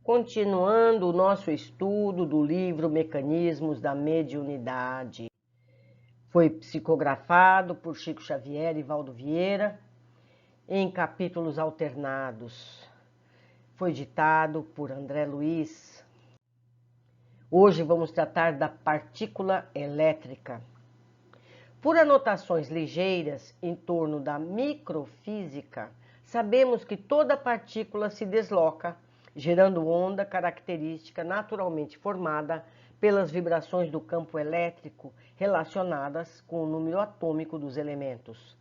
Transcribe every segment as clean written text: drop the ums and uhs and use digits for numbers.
Continuando o nosso estudo do livro Mecanismos da Mediunidade. Foi psicografado por Chico Xavier e Valdo Vieira em capítulos alternados. Foi ditado por André Luiz. Hoje vamos tratar da partícula elétrica. Por anotações ligeiras em torno da microfísica, sabemos que toda partícula se desloca, gerando onda característica naturalmente formada pelas vibrações do campo elétrico relacionadas com o número atômico dos elementos.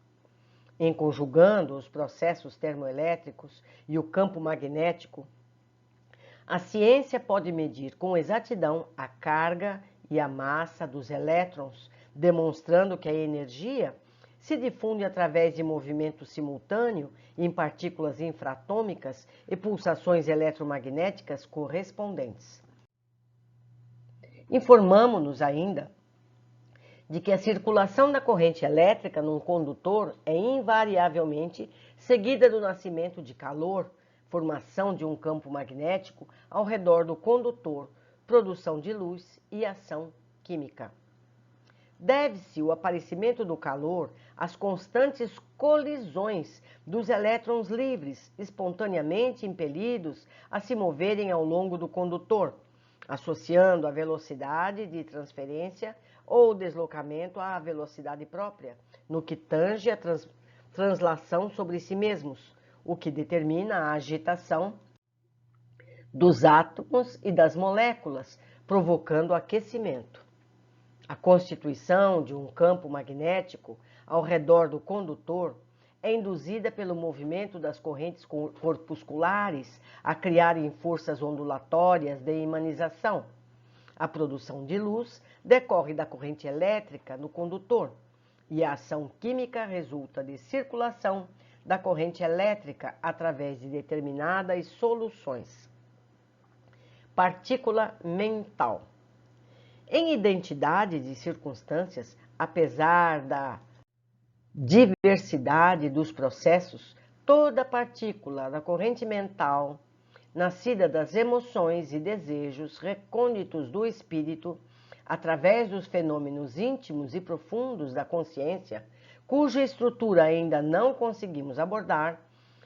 Em conjugando os processos termoelétricos e o campo magnético, a ciência pode medir com exatidão a carga e a massa dos elétrons, demonstrando que a energia se difunde através de movimento simultâneo em partículas infraatômicas e pulsações eletromagnéticas correspondentes. Informamo-nos ainda de que a circulação da corrente elétrica num condutor é invariavelmente seguida do nascimento de calor, formação de um campo magnético ao redor do condutor, produção de luz e ação química. Deve-se o aparecimento do calor às constantes colisões dos elétrons livres, espontaneamente impelidos a se moverem ao longo do condutor, associando a velocidade de transferência ou deslocamento à velocidade própria, no que tange a translação sobre si mesmos, o que determina a agitação dos átomos e das moléculas, provocando aquecimento. A constituição de um campo magnético ao redor do condutor é induzida pelo movimento das correntes corpusculares a criarem forças ondulatórias de imanização. A produção de luz decorre da corrente elétrica no condutor e a ação química resulta de circulação da corrente elétrica através de determinadas soluções. Partícula mental. Em identidade de circunstâncias, apesar da diversidade dos processos, toda partícula da corrente mental, nascida das emoções e desejos recônditos do espírito, através dos fenômenos íntimos e profundos da consciência, cuja estrutura ainda não conseguimos abordar,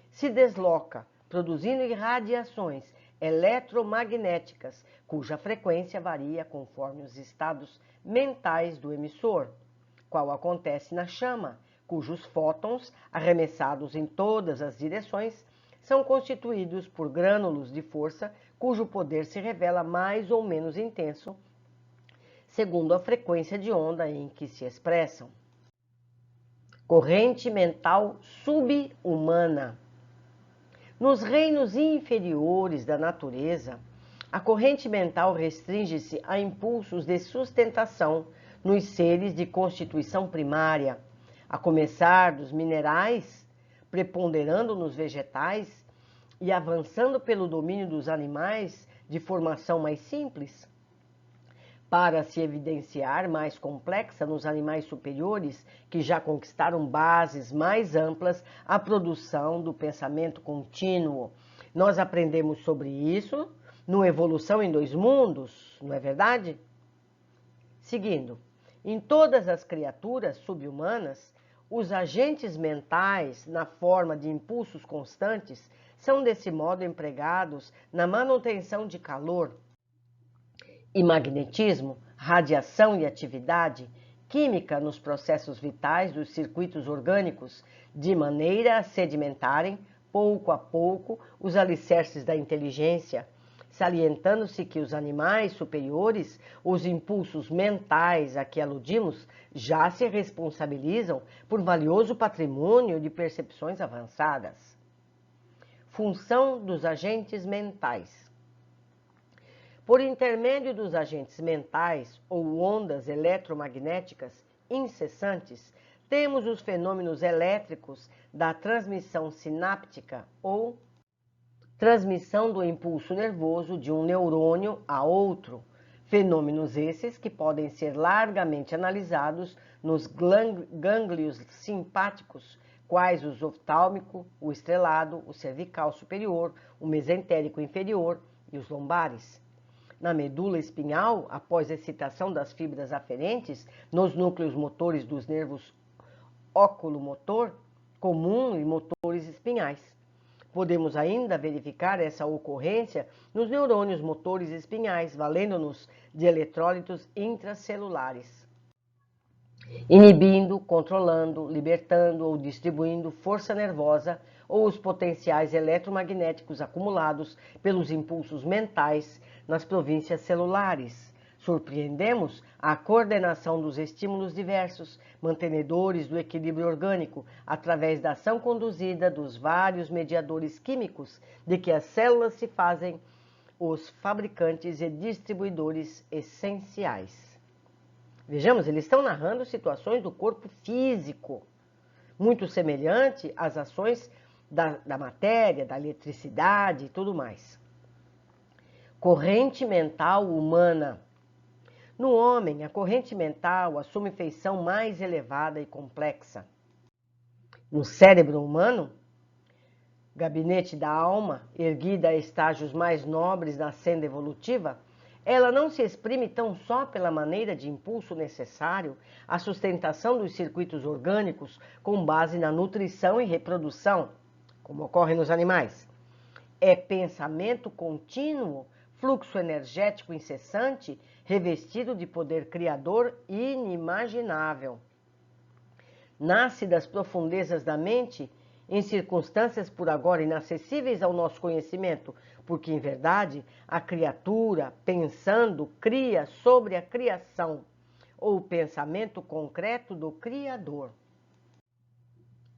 se desloca, produzindo irradiações eletromagnéticas, cuja frequência varia conforme os estados mentais do emissor, qual acontece na chama, cujos fótons, arremessados em todas as direções, são constituídos por grânulos de força, cujo poder se revela mais ou menos intenso, segundo a frequência de onda em que se expressam. Corrente mental subhumana. Nos reinos inferiores da natureza, a corrente mental restringe-se a impulsos de sustentação nos seres de constituição primária, a começar dos minerais, preponderando nos vegetais e avançando pelo domínio dos animais de formação mais simples, para se evidenciar mais complexa nos animais superiores que já conquistaram bases mais amplas à produção do pensamento contínuo. Nós aprendemos sobre isso no Evolução em Dois Mundos, não é verdade? Seguindo, em todas as criaturas subhumanas, os agentes mentais, na forma de impulsos constantes, são desse modo empregados na manutenção de calor e magnetismo, radiação e atividade química nos processos vitais dos circuitos orgânicos, de maneira a sedimentarem, pouco a pouco, os alicerces da inteligência, salientando-se que os animais superiores, os impulsos mentais a que aludimos, já se responsabilizam por valioso patrimônio de percepções avançadas. Função dos agentes mentais. Por intermédio dos agentes mentais ou ondas eletromagnéticas incessantes, temos os fenômenos elétricos da transmissão sináptica ou transmissão do impulso nervoso de um neurônio a outro. Fenômenos esses que podem ser largamente analisados nos gânglios simpáticos, quais o oftálmico, o estrelado, o cervical superior, o mesentérico inferior e os lombares. Na medula espinhal, após excitação das fibras aferentes, nos núcleos motores dos nervos óculo-motor comum e motores espinhais. Podemos ainda verificar essa ocorrência nos neurônios motores espinhais, valendo-nos de eletrólitos intracelulares, inibindo, controlando, libertando ou distribuindo força nervosa ou os potenciais eletromagnéticos acumulados pelos impulsos mentais nas províncias celulares. Surpreendemos a coordenação dos estímulos diversos, mantenedores do equilíbrio orgânico, através da ação conduzida dos vários mediadores químicos de que as células se fazem os fabricantes e distribuidores essenciais. Vejamos, eles estão narrando situações do corpo físico, muito semelhante às ações da matéria, da eletricidade e tudo mais. Corrente mental humana. No homem, a corrente mental assume feição mais elevada e complexa. No cérebro humano, gabinete da alma, erguida a estágios mais nobres na senda evolutiva, ela não se exprime tão só pela maneira de impulso necessário à sustentação dos circuitos orgânicos com base na nutrição e reprodução, como ocorre nos animais. É pensamento contínuo, fluxo energético incessante, revestido de poder criador inimaginável. Nasce das profundezas da mente, em circunstâncias por agora inacessíveis ao nosso conhecimento, porque, em verdade, a criatura, pensando, cria sobre a criação, ou o pensamento concreto do Criador.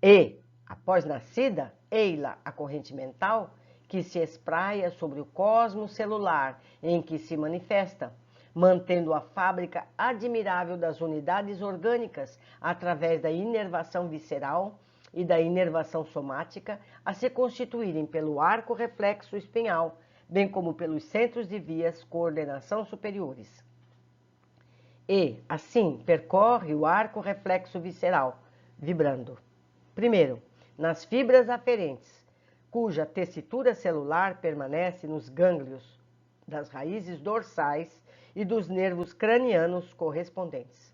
E, após nascida, ei-la a corrente mental, que se espraia sobre o cosmos celular em que se manifesta, mantendo a fábrica admirável das unidades orgânicas através da inervação visceral e da inervação somática a se constituírem pelo arco reflexo espinhal, bem como pelos centros de vias coordenação superiores. E, assim, percorre o arco reflexo visceral, vibrando. Primeiro, nas fibras aferentes, cuja tessitura celular permanece nos gânglios das raízes dorsais e dos nervos cranianos correspondentes.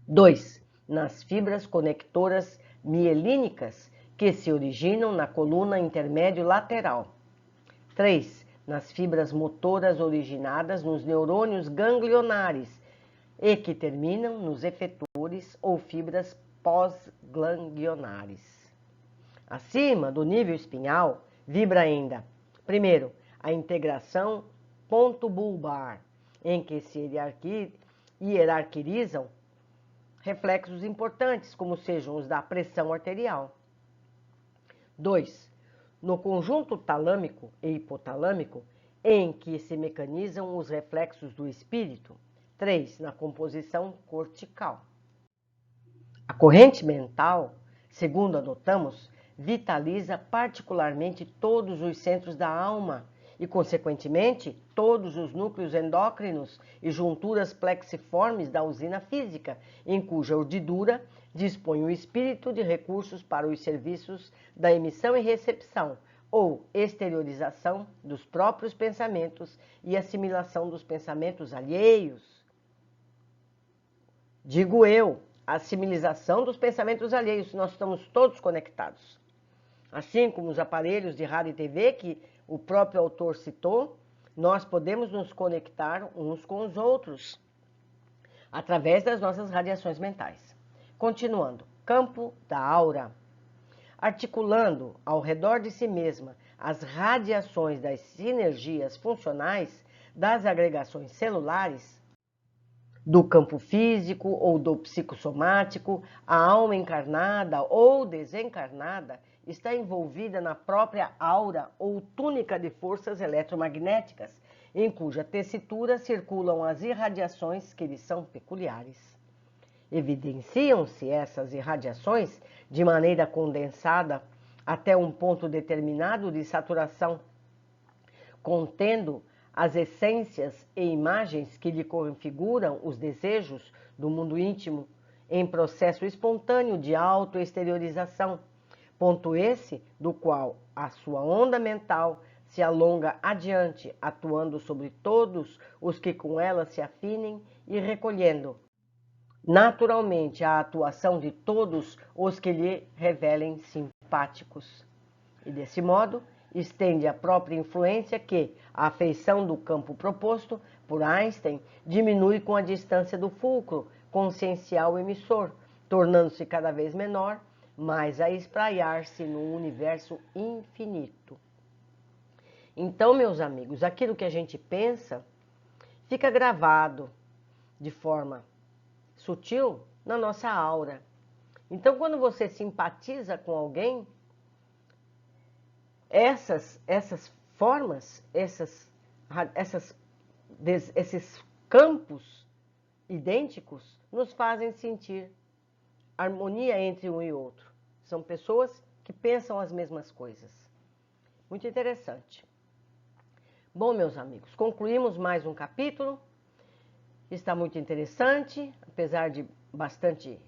2. Nas fibras conectoras mielínicas, que se originam na coluna intermédio lateral. 3. Nas fibras motoras originadas nos neurônios ganglionares e que terminam nos efetores ou fibras pós-ganglionares. Acima do nível espinhal, vibra ainda, primeiro, a integração ponto-bulbar, em que se hierarquizam reflexos importantes, como sejam os da pressão arterial. 2. No conjunto talâmico e hipotalâmico, em que se mecanizam os reflexos do espírito. 3. Na composição cortical. A corrente mental, segundo anotamos, vitaliza particularmente todos os centros da alma e, consequentemente, todos os núcleos endócrinos e junturas plexiformes da usina física, em cuja urdidura dispõe o espírito de recursos para os serviços da emissão e recepção, ou exteriorização dos próprios pensamentos e assimilação dos pensamentos alheios. Digo eu, a assimilização dos pensamentos alheios, nós estamos todos conectados. Assim como os aparelhos de rádio e TV que o próprio autor citou, nós podemos nos conectar uns com os outros através das nossas radiações mentais. Continuando, campo da aura. Articulando ao redor de si mesma as radiações das sinergias funcionais das agregações celulares, do campo físico ou do psicossomático, a alma encarnada ou desencarnada está envolvida na própria aura ou túnica de forças eletromagnéticas, em cuja tessitura circulam as irradiações que lhes são peculiares. Evidenciam-se essas irradiações de maneira condensada até um ponto determinado de saturação, contendo as essências e imagens que lhe configuram os desejos do mundo íntimo em processo espontâneo de autoexteriorização, ponto esse do qual a sua onda mental se alonga adiante, atuando sobre todos os que com ela se afinem e recolhendo naturalmente a atuação de todos os que lhe revelem simpáticos. E desse modo, estende a própria influência que a afeição do campo proposto por Einstein diminui com a distância do fulcro consciencial emissor, tornando-se cada vez menor, mas a espraiar-se no universo infinito. Então, meus amigos, aquilo que a gente pensa fica gravado de forma sutil na nossa aura. Então, quando você simpatiza com alguém, essas formas, esses campos idênticos nos fazem sentir harmonia entre um e outro. São pessoas que pensam as mesmas coisas. Muito interessante. Bom, meus amigos, concluímos mais um capítulo. Está muito interessante, apesar de bastante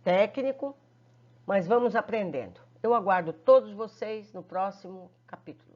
técnico, mas vamos aprendendo. Eu aguardo todos vocês no próximo capítulo.